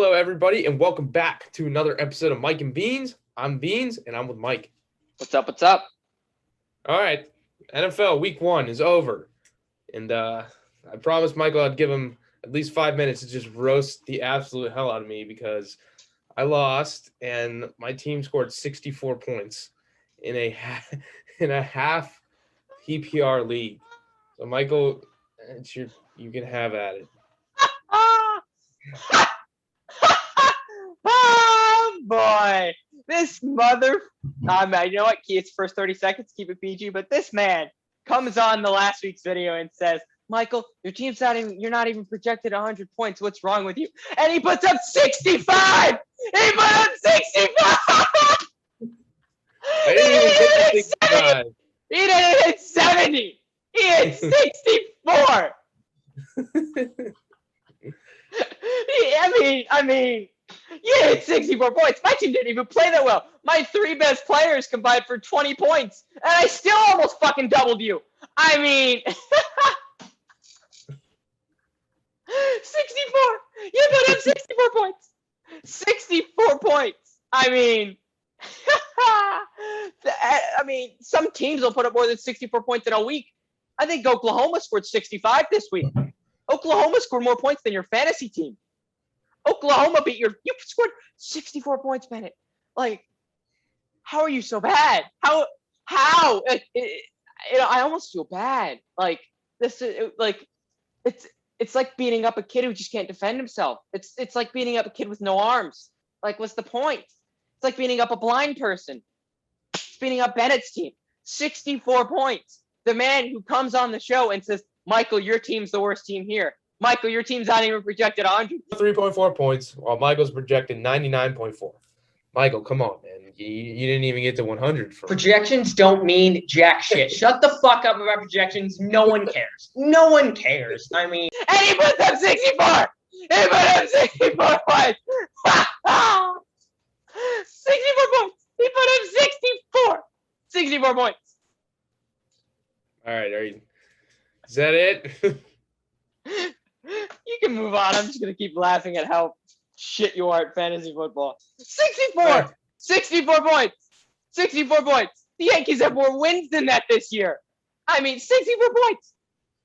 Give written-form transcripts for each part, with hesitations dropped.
Hello, everybody, and welcome back to another episode of Mike and Beans. I'm Beans, and I'm with Mike. What's up? What's up? All right, NFL Week 1 is over, and I promised Michael I'd give him at least 5 minutes to just roast the absolute hell out of me because I lost, and my team scored 64 points in a half PPR league. So, Michael, you can have at it. Oh boy, this mother. You know what? It's first 30 seconds. Keep it PG. But this man comes on the last week's video and says, "Michael, your team's you're not even projected 100 points. What's wrong with you?" And he puts up 65. He put up 65. I didn't even get to 65. He didn't hit 70. He hit 64. I mean, you hit 64 points. My team didn't even play that well. My 3 best players combined for 20 points, and I still almost fucking doubled you. I mean, 64. You put up 64 points. 64 points. I mean, some teams will put up more than 64 points in a week. I think Oklahoma scored 65 this week. Oklahoma scored more points than your fantasy team. Oklahoma you scored 64 points, Bennett. Like, how are you so bad? How? I almost feel bad. Like this is like, it's like beating up a kid who just can't defend himself. It's like beating up a kid with no arms. Like, what's the point? It's like beating up a blind person. It's beating up Bennett's team. 64 points. The man who comes on the show and says, "Michael, your team's the worst team here. Michael, your team's not even projected 100. 3.4 points, while Michael's projected 99.4. Michael, come on, man. You didn't even get to 100. Projections don't mean jack shit. Shut the fuck up about projections. No one cares. No one cares. I mean. And he puts up 64. He put up 64 points. 64 points. He put up 64. 64 points. All right, is that it? You can move on. I'm just going to keep laughing at how shit you are at fantasy football. 64! 64 points! 64 points! The Yankees have more wins than that this year. I mean, 64 points!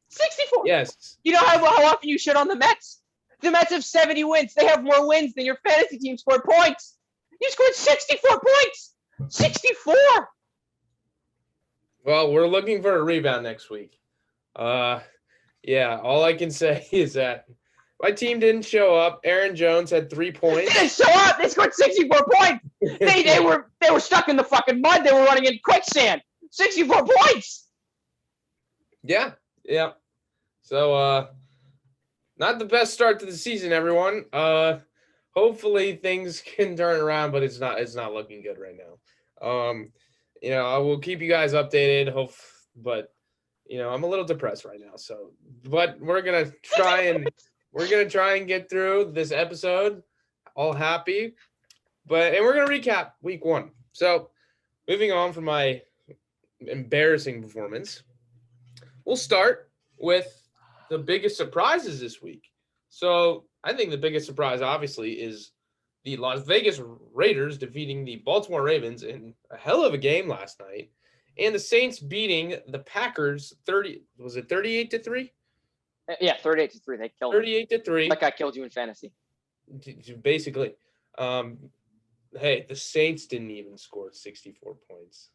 64! Yes. You know how often you shit on the Mets? The Mets have 70 wins. They have more wins than your fantasy team scored points. You scored 64 points! 64! Well, we're looking for a rebound next week. Yeah, all I can say is that my team didn't show up. Aaron Jones had 3 points. They didn't show up. They scored 64 points. They were stuck in the fucking mud. They were running in quicksand. 64 points. Yeah. So, not the best start to the season, everyone. Hopefully things can turn around, but it's not looking good right now. I will keep you guys updated. But I'm a little depressed right now. So, but we're gonna try and get through this episode all happy. And we're gonna recap week 1. So, moving on from my embarrassing performance, we'll start with the biggest surprises this week. So, I think the biggest surprise, obviously, is the Las Vegas Raiders defeating the Baltimore Ravens in a hell of a game last night. And the Saints beating the Packers 38-3? Yeah, 38-3. They killed 38-3. Like I killed you in fantasy. Basically. Hey, the Saints didn't even score 64 points.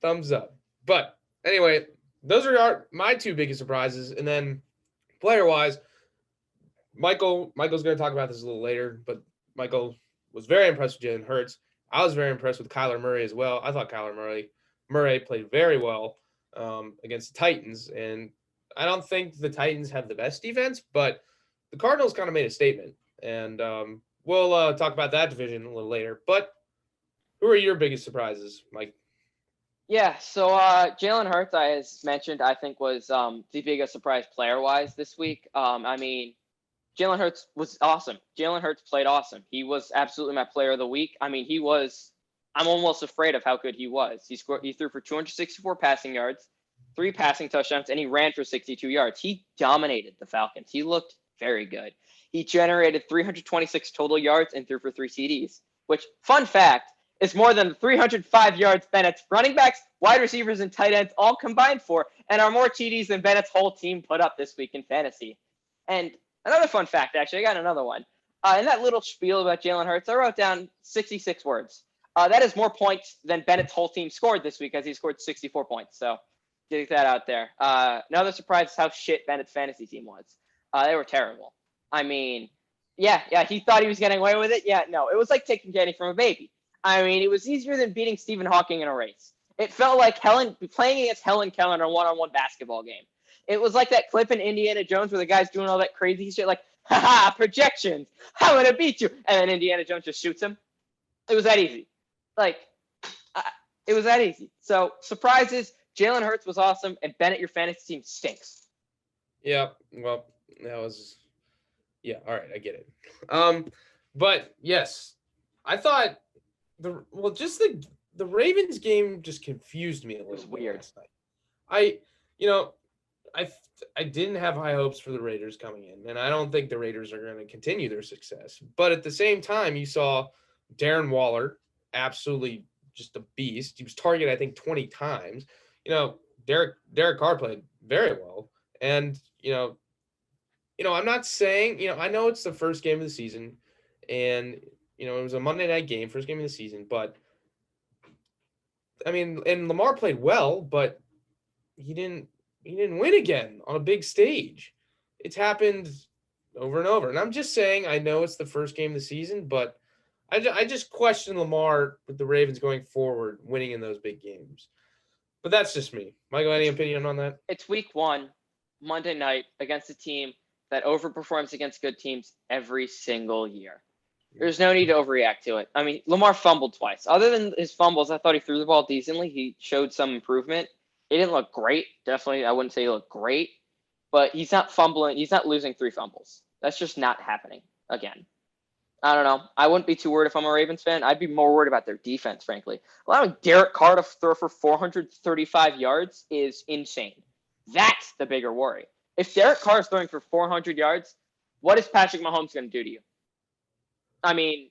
Thumbs up. But anyway, those are my 2 biggest surprises. And then player-wise, Michael's going to talk about this a little later, but Michael was very impressed with Jalen Hurts. I was very impressed with Kyler Murray as well. I thought Kyler Murray played very well against the Titans, and I don't think the Titans have the best defense, but the Cardinals kind of made a statement, and we'll talk about that division a little later. But who are your biggest surprises, Mike? Yeah, so Jalen Hurts, as mentioned, I think was the biggest surprise player-wise this week. I mean, Jalen Hurts was awesome. Jalen Hurts played awesome. He was absolutely my player of the week. I mean, I'm almost afraid of how good he was. He threw for 264 passing yards, 3 passing touchdowns, and he ran for 62 yards. He dominated the Falcons. He looked very good. He generated 326 total yards and threw for 3 TDs, which, fun fact, is more than the 305 yards Bennett's running backs, wide receivers, and tight ends all combined for, and are more TDs than Bennett's whole team put up this week in fantasy. And another fun fact, actually, I got another one. In that little spiel about Jalen Hurts, I wrote down 66 words. That is more points than Bennett's whole team scored this week, as he scored 64 points. So get that out there. Another surprise is how shit Bennett's fantasy team was. They were terrible. I mean, yeah, he thought he was getting away with it. Yeah, no, it was like taking candy from a baby. I mean, it was easier than beating Stephen Hawking in a race. It felt like playing against Helen Keller in a one-on-one basketball game. It was like that clip in Indiana Jones where the guy's doing all that crazy shit like, haha, projections, I'm going to beat you. And then Indiana Jones just shoots him. It was that easy. It was that easy. So, surprises, Jalen Hurts was awesome, and Bennett, your fantasy team, stinks. Yeah, well, that was... Yeah, all right, I get it. But, yes, I thought... The Ravens game just confused me a little. It was weird. I didn't have high hopes for the Raiders coming in, and I don't think the Raiders are going to continue their success. But at the same time, you saw Darren Waller, absolutely just a beast. He was targeted, I think, 20 times. Derek Carr played very well, and I'm not saying I know it's the first game of the season, and it was a Monday night game, first game of the season, but I mean, and Lamar played well, but he didn't win again on a big stage. It's happened over and over. And I'm just saying, I know it's the first game of the season, but I just question Lamar with the Ravens going forward, winning in those big games. But that's just me. Michael, any opinion on that? It's week 1, Monday night, against a team that overperforms against good teams every single year. There's no need to overreact to it. I mean, Lamar fumbled twice. Other than his fumbles, I thought he threw the ball decently. He showed some improvement. He didn't look great. Definitely, I wouldn't say he looked great. But he's not fumbling. He's not losing 3 fumbles. That's just not happening again. I don't know. I wouldn't be too worried if I'm a Ravens fan. I'd be more worried about their defense, frankly. Allowing Derek Carr to throw for 435 yards is insane. That's the bigger worry. If Derek Carr is throwing for 400 yards, what is Patrick Mahomes going to do to you? I mean,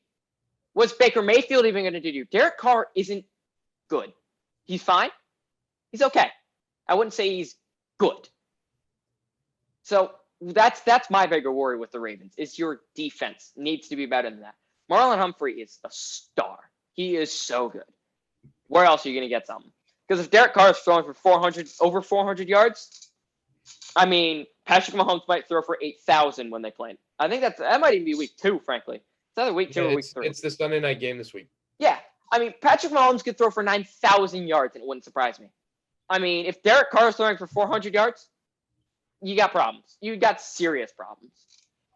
what's Baker Mayfield even going to do to you? Derek Carr isn't good. He's fine. He's okay. I wouldn't say he's good. So that's my bigger worry with the Ravens is your defense needs to be better than that. Marlon Humphrey is a star. He is so good. Where else are you going to get something? Because if Derek Carr is throwing for over 400 yards, I mean, Patrick Mahomes might throw for 8,000 when they play. I think that might even be week 2, frankly. It's either week 2 or week 3. It's the Sunday night game this week. Yeah. I mean, Patrick Mahomes could throw for 9,000 yards, and it wouldn't surprise me. I mean, if Derek Carr is throwing for 400 yards, you got problems. You got serious problems.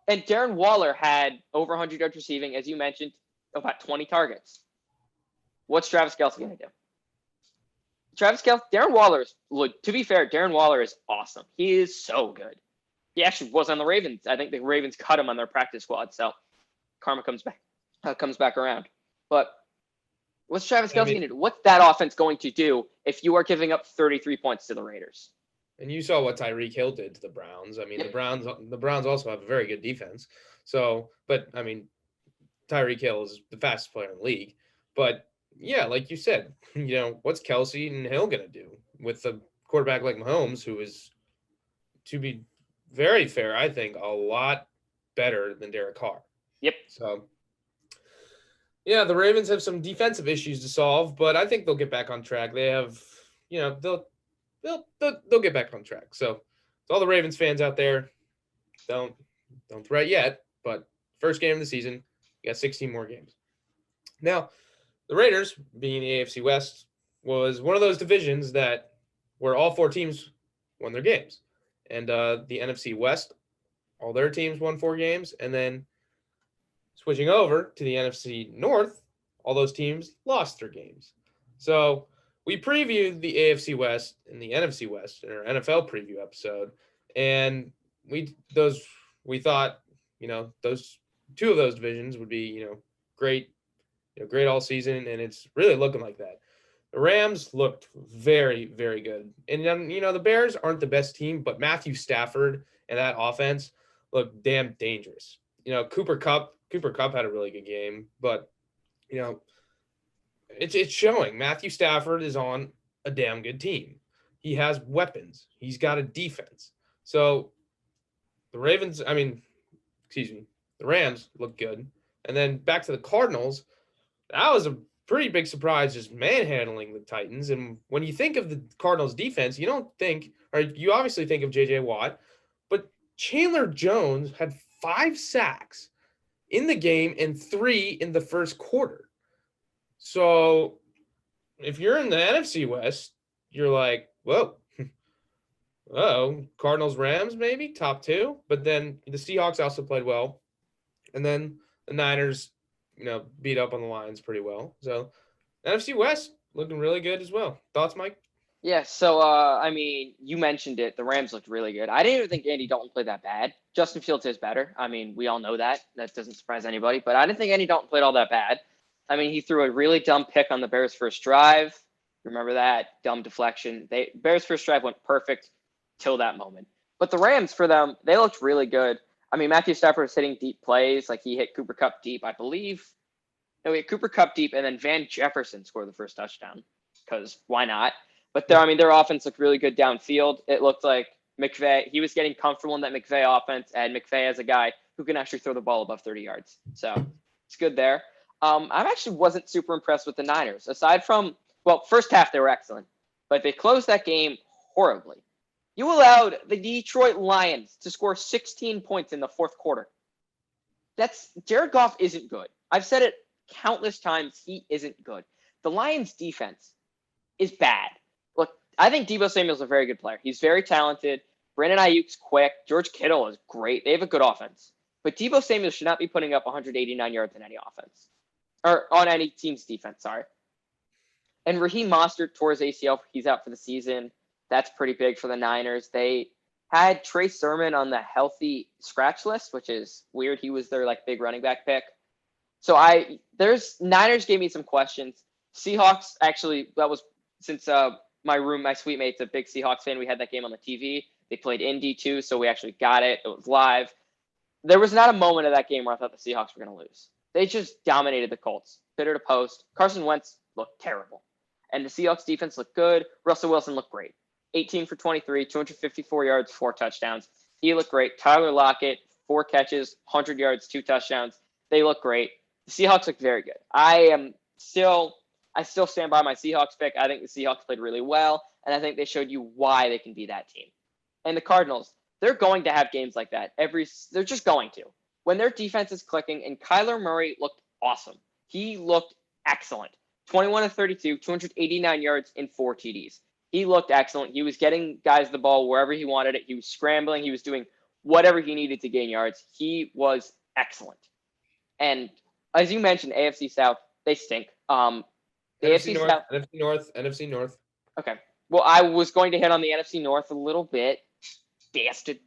And Darren Waller had over 100 yards receiving, as you mentioned, about 20 targets. What's Travis Kelce going to do? Darren Waller to be fair, Darren Waller is awesome. He is so good. He actually was on the Ravens. I think the Ravens cut him on their practice squad, so karma comes back around. But what's Travis Kelce going to do? What's that offense going to do if you are giving up 33 points to the Raiders? And you saw what Tyreek Hill did to the Browns. I mean, the Browns also have a very good defense. So, but I mean, Tyreek Hill is the fastest player in the league. But yeah, like you said, what's Kelce and Hill going to do with a quarterback like Mahomes, who is, to be very fair, I think, a lot better than Derek Carr. Yep. So, yeah, the Ravens have some defensive issues to solve, but I think they'll get back on track. They have, they'll get back on track. So, to all the Ravens fans out there, don't threat yet, but first game of the season, you got 16 more games. Now, the Raiders, being the AFC West, was one of those divisions where all 4 teams won their games. And the NFC West, all their teams won 4 games. And then switching over to the NFC North, all those teams lost their games. So we previewed the AFC West and the NFC West in our NFL preview episode. And we thought, those 2 of those divisions would be, great, great all season. And it's really looking like that. The Rams looked very, very good. And, the Bears aren't the best team, but Matthew Stafford and that offense looked damn dangerous. Cooper Cup had a really good game, but it's showing. Matthew Stafford is on a damn good team. He has weapons. He's got a defense. So the Rams look good. And then back to the Cardinals, that was a pretty big surprise, just manhandling the Titans. And when you think of the Cardinals defense, you obviously think of J.J. Watt, but Chandler Jones had 5 sacks in the game and 3 in the first quarter. So if you're in the NFC West, you're like, whoa, Cardinals, Rams, maybe top 2. But then the Seahawks also played well. And then the Niners, beat up on the Lions pretty well. So NFC West looking really good as well. Thoughts, Mike? Yeah, so, you mentioned it. The Rams looked really good. I didn't even think Andy Dalton played that bad. Justin Fields is better. We all know that. That doesn't surprise anybody. But I didn't think Andy Dalton played all that bad. He threw a really dumb pick on the Bears' first drive. Remember that? Dumb deflection. Bears' first drive went perfect till that moment. But the Rams, for them, they looked really good. Matthew Stafford was hitting deep plays. Like, he hit Cooper Kupp deep, I believe. No, he hit Cooper Kupp deep, and then Van Jefferson scored the first touchdown. Because why not? But their offense looked really good downfield. It looked like McVay, he was getting comfortable in that McVay offense, and McVay as a guy who can actually throw the ball above 30 yards. So it's good there. I actually wasn't super impressed with the Niners. Aside from, first half they were excellent, but they closed that game horribly. You allowed the Detroit Lions to score 16 points in the fourth quarter. Jared Goff isn't good. I've said it countless times. He isn't good. The Lions defense is bad. Look, I think Deebo Samuel's a very good player. He's very talented. Brandon Ayuk's quick. George Kittle is great. They have a good offense. But Deebo Samuel should not be putting up 189 yards in any offense. Or on any team's defense, sorry. And Raheem Mostert tore his ACL. He's out for the season. That's pretty big for the Niners. They had Trey Sermon on the healthy scratch list, which is weird. He was their big running back pick. So Niners gave me some questions. Seahawks, actually, that was since my suite mate's a big Seahawks fan. We had that game on the TV. They played Indy too, so we actually got it. It was live. There was not a moment of that game where I thought the Seahawks were going to lose. They just dominated the Colts, pitter to post. Carson Wentz looked terrible. And the Seahawks defense looked good. Russell Wilson looked great. 18 for 23, 254 yards, 4 touchdowns. He looked great. Tyler Lockett, 4 catches, 100 yards, 2 touchdowns. They look great. The Seahawks look very good. I still stand by my Seahawks pick. I think the Seahawks played really well, and I think they showed you why they can be that team. And the Cardinals, they're going to have games like that. They're just going to. When their defense is clicking, and Kyler Murray looked awesome. He looked excellent. 21 of 32, 289 yards, and 4 TDs. He looked excellent. He was getting guys the ball wherever he wanted it. He was scrambling. He was doing whatever he needed to gain yards. He was excellent. And as you mentioned, AFC South, they stink. The NFC North, South, NFC North. Okay. Well, I was going to hit on the NFC North a little bit. Bastard.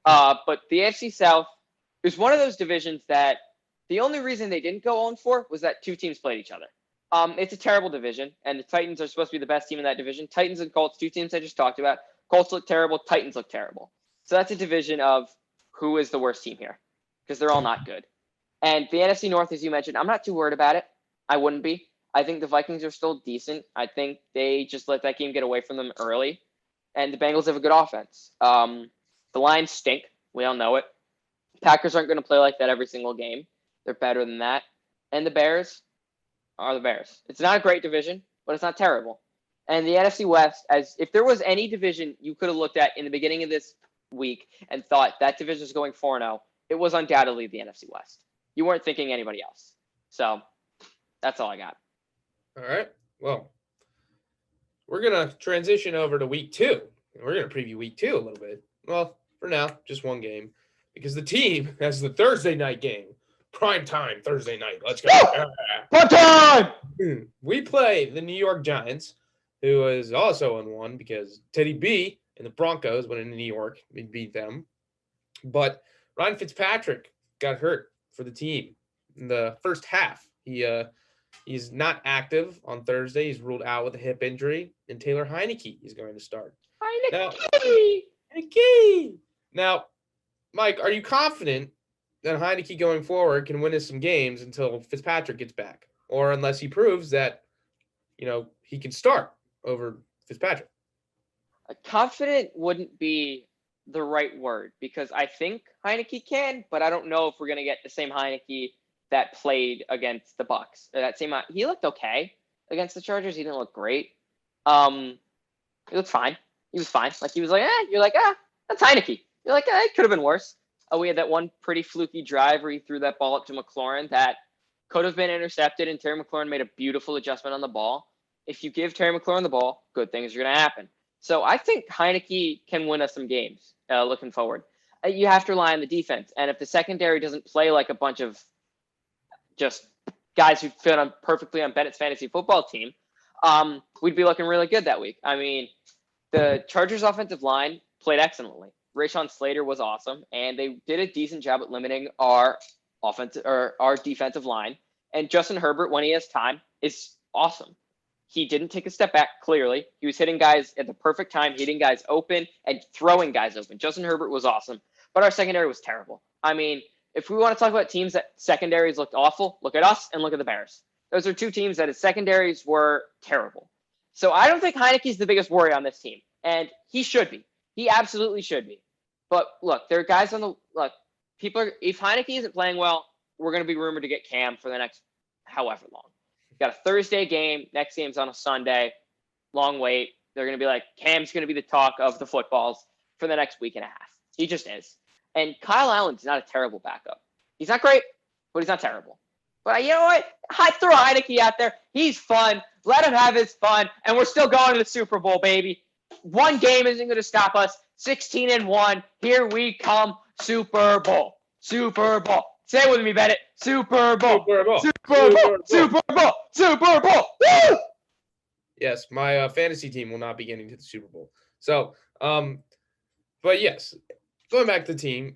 But the AFC South is one of those divisions that the only reason they didn't go 0-4 was that 2 teams played each other. It's a terrible division, and the Titans are supposed to be the best team in that division. Titans and Colts, 2 teams I just talked about. Colts look terrible. Titans look terrible. So that's a division of who is the worst team here, because they're all not good. And the NFC North, as you mentioned, I'm not too worried about it. I wouldn't be. I think the Vikings are still decent. I think they just let that game get away from them early. And the Bengals have a good offense. The Lions stink. We all know it. Packers aren't going to play like that every single game. They're better than that. And the Bears are the Bears. It's not a great division, but it's not terrible. And the NFC West, as if there was any division you could have looked at in the beginning of this week and thought that division is going 4-0, it was undoubtedly the NFC West. You weren't thinking anybody else. So that's all I got. All right. Well, we're going to transition over to week 2. We're going to preview week 2 a little bit. Well, for now, just one game, because the team has the Thursday night game. Prime time Thursday night. Let's go. Prime time! We play the New York Giants, who is also on 1 because Teddy B and the Broncos went into New York. We beat them. But Ryan Fitzpatrick got hurt for the team in the first half. He's not active on Thursday. He's ruled out with a hip injury. And Taylor Heineke is going to start. Heineke! Now, Mike, are you confident then Heineke going forward can win us some games until Fitzpatrick gets back, or unless he proves that, he can start over Fitzpatrick. Confident wouldn't be the right word because I think Heineke can, but I don't know if we're gonna get the same Heineke that played against the Bucks. He looked okay against the Chargers. He didn't look great. He looked fine. He was fine. Like he was like, you're like, that's Heineke. You're like, it could have been worse. We had that one pretty fluky drive where he threw that ball up to McLaurin that could have been intercepted, and Terry McLaurin made a beautiful adjustment on the ball. If you give Terry McLaurin the ball, good things are going to happen. So I think Heineke can win us some games looking forward. You have to rely on the defense. And if the secondary doesn't play like a bunch of just guys who fit on perfectly on Bennett's fantasy football team, we'd be looking really good that week. I mean, the Chargers offensive line played excellently. Rashawn Slater was awesome, and they did a decent job at limiting our defensive line. And Justin Herbert, when he has time, is awesome. He didn't take a step back, clearly. He was hitting guys at the perfect time, hitting guys open and throwing guys open. Justin Herbert was awesome, but our secondary was terrible. I mean, if we want to talk about teams that secondaries looked awful, look at us and look at the Bears. Those are two teams that his secondaries were terrible. So I don't think Heineke's the biggest worry on this team, and he should be. He absolutely should be. But look, there are guys on the look. If Heineke isn't playing well, we're going to be rumored to get Cam for the next however long. We've got a Thursday game. Next game's on a Sunday. Long wait. They're going to be like, Cam's going to be the talk of the footballs for the next week and a half. He just is. And Kyle Allen's not a terrible backup. He's not great, but he's not terrible. But you know what? I throw Heineke out there. He's fun. Let him have his fun. And we're still going to the Super Bowl, baby. One game isn't going to stop us. 16-1. Here we come. Super Bowl. Super Bowl. Say it with me, Bennett. Super Bowl. Super Bowl. Super Bowl. Super Bowl. Super Bowl. Woo! Yes, my fantasy team will not be getting to the Super Bowl. So, but yes, going back to the team,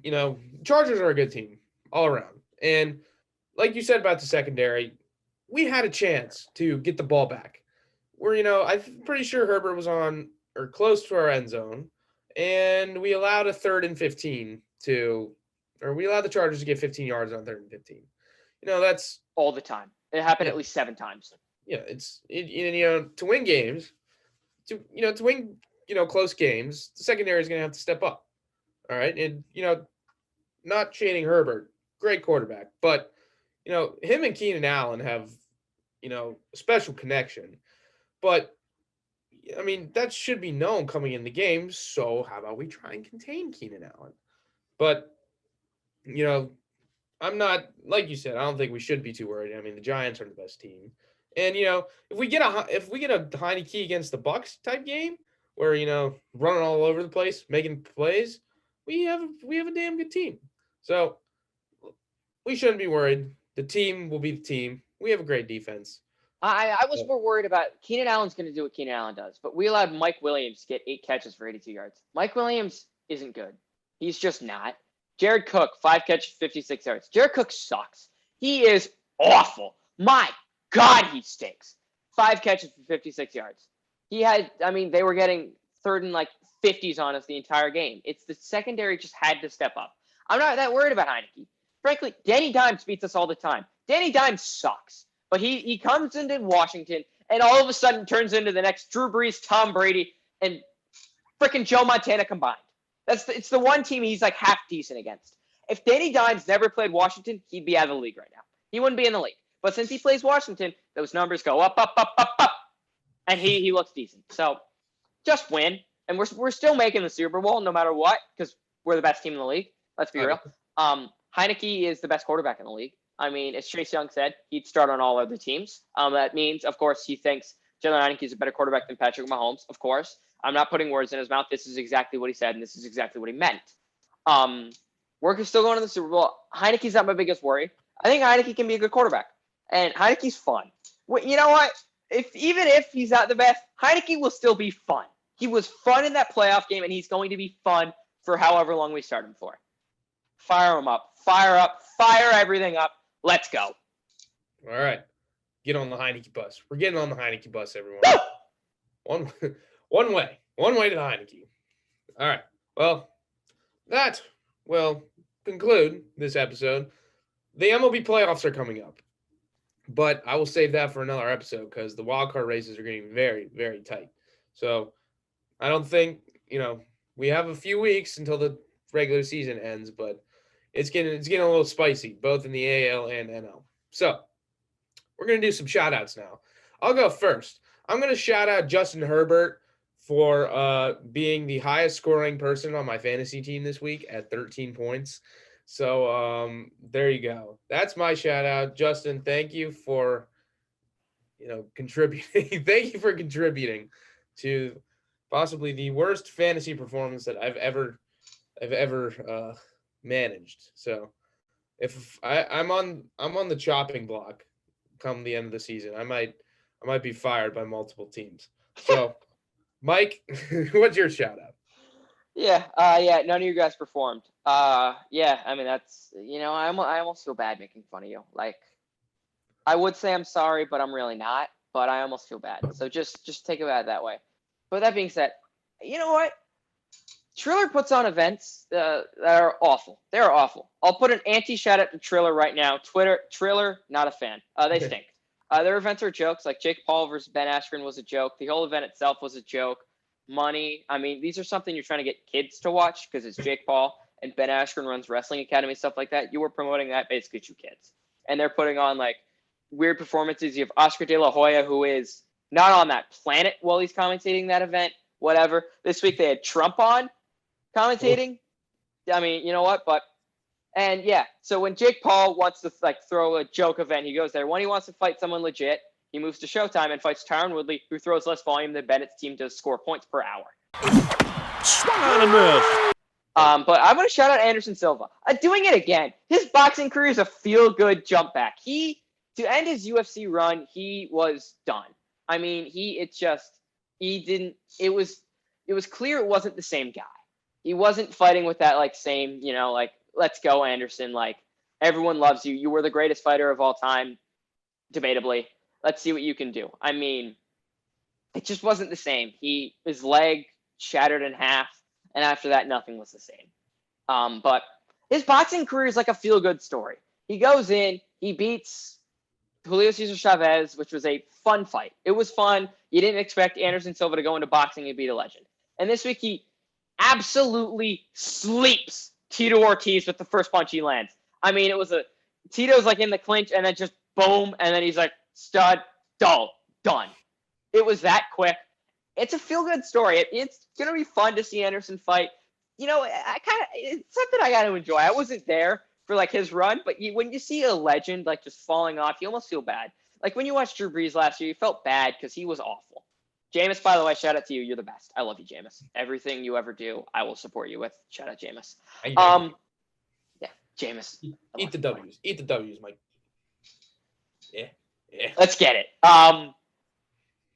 Chargers are a good team all around. And like you said about the secondary, we had a chance to get the ball back. I'm pretty sure Herbert was on or close to our end zone, and we allowed a 3rd and 15 we allowed the Chargers to get 15 yards on 3rd and 15. That's all the time. It happened at least 7 times. Yeah, to win games, to win, close games, the secondary is going to have to step up. All right. And, not shading Herbert, great quarterback, but, him and Keenan Allen have, a special connection. But, I mean, that should be known coming in the game. So how about we try and contain Keenan Allen? But, I'm not, like you said, I don't think we should be too worried. I mean, the Giants are the best team. And, if we get a Heineke against the Bucks type game where, running all over the place, making plays, we have a damn good team. So we shouldn't be worried. The team will be the team. We have a great defense. I was more worried about Keenan Allen's going to do what Keenan Allen does, but we allowed Mike Williams to get 8 catches for 82 yards. Mike Williams isn't good. He's just not. Jared Cook, 5 catches, 56 yards. Jared Cook sucks. He is awful. My God, he stinks. 5 catches for 56 yards. They were getting 3rd and 50s on us the entire game. It's the secondary just had to step up. I'm not that worried about Heineke. Frankly, Danny Dimes beats us all the time. Danny Dimes sucks. But he comes into Washington and all of a sudden turns into the next Drew Brees, Tom Brady, and freaking Joe Montana combined. It's the one team he's half decent against. If Danny Dimes never played Washington, he'd be out of the league right now. He wouldn't be in the league. But since he plays Washington, those numbers go up, up, up, up, up. And he looks decent. So just win. And we're still making the Super Bowl no matter what, because we're the best team in the league. Let's be real. Heineke is the best quarterback in the league. I mean, as Chase Young said, he'd start on all other teams. That means, of course, he thinks Jalen Heineke is a better quarterback than Patrick Mahomes, of course. I'm not putting words in his mouth. This is exactly what he said, and this is exactly what he meant. We're still going to the Super Bowl. Heineke's not my biggest worry. I think Heineke can be a good quarterback, and Heineke's fun. You know what? Even if he's not the best, Heineke will still be fun. He was fun in that playoff game, and he's going to be fun for however long we start him for. Fire him up. Fire everything up. Let's go. All right. Get on the Heineke bus. We're getting on the Heineke bus, everyone. One way to the Heineke. All right. Well, conclude this episode, the MLB playoffs are coming up. But I will save that for another episode because the wildcard races are getting very, very tight. So I don't think, we have a few weeks until the regular season ends, but it's getting a little spicy, both in the AL and NL. So we're going to do some shout-outs now. I'll go first. I'm going to shout out Justin Herbert for being the highest scoring person on my fantasy team this week at 13 points. So there you go. That's my shout out. Justin, thank you for contributing. Thank you for contributing to possibly the worst fantasy performance that I've ever managed. So if I'm on the chopping block come the end of the season, I might be fired by multiple teams. So Mike, what's your shout out? Yeah, none of you guys performed. Yeah, I mean, that's, I almost feel bad making fun of you. Like, I would say I'm sorry, but I'm really not. But I almost feel bad. So just take it out that way. But that being said, you know what? Triller puts on events that are awful. They're awful. I'll put an anti-shout out to Triller right now. Triller, not a fan. They stink. Their events are jokes. Like Jake Paul versus Ben Askren was a joke. The whole event itself was a joke. Money. I mean, these are something you're trying to get kids to watch because it's Jake Paul and Ben Askren runs Wrestling Academy, stuff like that. You were promoting that basically to kids. And they're putting on like weird performances. You have Oscar De La Hoya, who is not on that planet while he's commentating that event, whatever. This week they had Trump on commentating. I mean, you know what? And yeah, so when Jake Paul wants to like throw a joke event, he goes there. When he wants to fight someone legit, he moves to Showtime and fights Tyron Woodley, who throws less volume than Bennett's team does score points per hour. Swung on a miss. But I'm going to shout out Anderson Silva. Doing it again. His boxing career is a feel-good jump back. To end his UFC run, he was done. I mean, it was clear it wasn't the same guy. He wasn't fighting with that, like, same, like, let's go, Anderson. Like, everyone loves you. You were the greatest fighter of all time, debatably. Let's see what you can do. I mean, it just wasn't the same. His leg shattered in half, and after that, nothing was the same. But his boxing career is like a feel-good story. He goes in, he beats Julio Cesar Chavez, which was a fun fight. It was fun. You didn't expect Anderson Silva to go into boxing and beat a legend. And this week, he absolutely sleeps Tito Ortiz with the first punch he lands. I mean, Tito's like in the clinch, and then just boom, and then he's like, stud, dull, done. It was that quick. It's a feel-good story. It's going to be fun to see Anderson fight. It's something I got to enjoy. I wasn't there for, like, his run, but when you see a legend, like, just falling off, you almost feel bad. Like, when you watched Drew Brees last year, you felt bad because he was awful. Jameis, by the way, shout out to you. You're the best. I love you, Jameis. Everything you ever do, I will support you with. Shout out, Jameis. Yeah, Jameis. Eat the W's. Eat the W's, Mike. Yeah. Let's get it.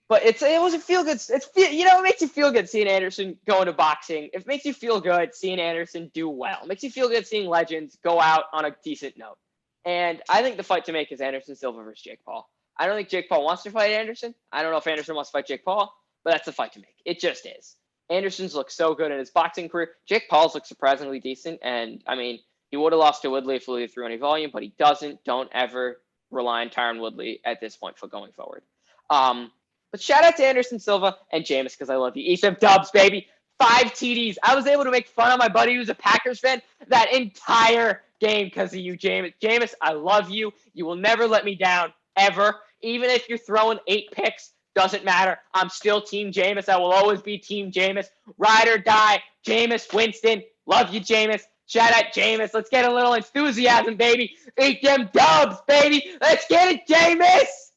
But it was a feel good. It makes you feel good seeing Anderson go into boxing. It makes you feel good seeing Anderson do well. It makes you feel good seeing legends go out on a decent note. And I think the fight to make is Anderson Silva versus Jake Paul. I don't think Jake Paul wants to fight Anderson. I don't know if Anderson wants to fight Jake Paul, but that's the fight to make. It just is. Anderson's looked so good in his boxing career. Jake Paul's looked surprisingly decent. And, I mean, he would have lost to Woodley if Woodley threw any volume, but he doesn't. Don't ever rely on Tyron Woodley at this point for going forward. But shout out to Anderson Silva and Jameis because I love you. Eat them dubs, baby. 5 TDs. I was able to make fun of my buddy who's a Packers fan that entire game because of you, Jameis. Jameis, I love you. You will never let me down, ever. Even if you're throwing 8 picks, doesn't matter. I'm still Team Jameis. I will always be Team Jameis. Ride or die. Jameis Winston. Love you, Jameis. Shout out, Jameis. Let's get a little enthusiasm, baby. Eat them dubs, baby. Let's get it, Jameis.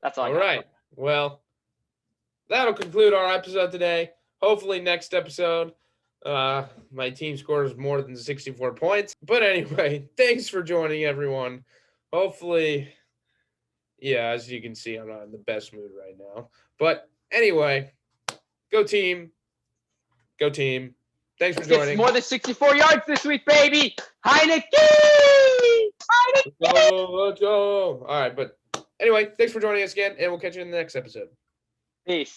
That's all right. Well, that'll conclude our episode today. Hopefully next episode, my team scores more than 64 points. But anyway, thanks for joining, everyone. Hopefully, yeah, as you can see, I'm not in the best mood right now. But anyway, go team. Go team. Thanks for joining. It's more than 64 yards this week, baby. Heineke! Let's go. All right, but anyway, thanks for joining us again, and we'll catch you in the next episode. Peace.